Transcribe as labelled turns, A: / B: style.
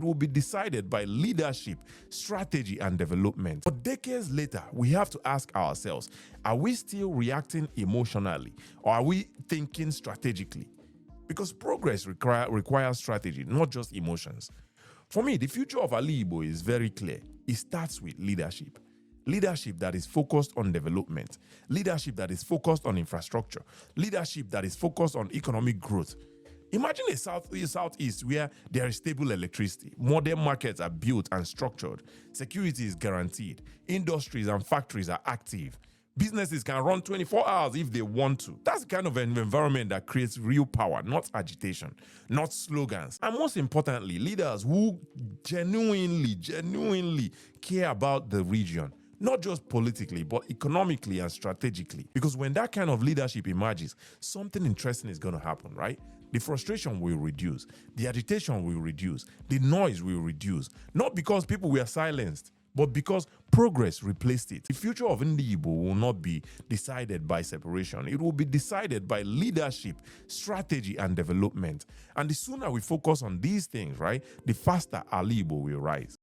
A: will be decided by leadership, strategy, and development. But decades later, we have to ask ourselves, are we still reacting emotionally, or are we thinking strategically? Because progress requires strategy, not just emotions. For me, the future of Ala Igbo is very clear. It starts with leadership. Leadership that is focused on development. Leadership that is focused on infrastructure. Leadership that is focused on economic growth. Imagine a southeast where there is stable electricity, modern markets are built and structured, security is guaranteed, industries and factories are active, businesses can run 24 hours if they want to. That's the kind of an environment that creates real power, not agitation, not slogans. And most importantly, leaders who genuinely care about the region. Not just politically, but economically and strategically. Because when that kind of leadership emerges, something interesting is going to happen, right? The frustration will reduce, the agitation will reduce, the noise will reduce. Not because people were silenced, but because progress replaced it. The future of Ala Igbo will not be decided by separation. It will be decided by leadership, strategy, and development. And the sooner we focus on these things, right, the faster Ala Igbo will rise.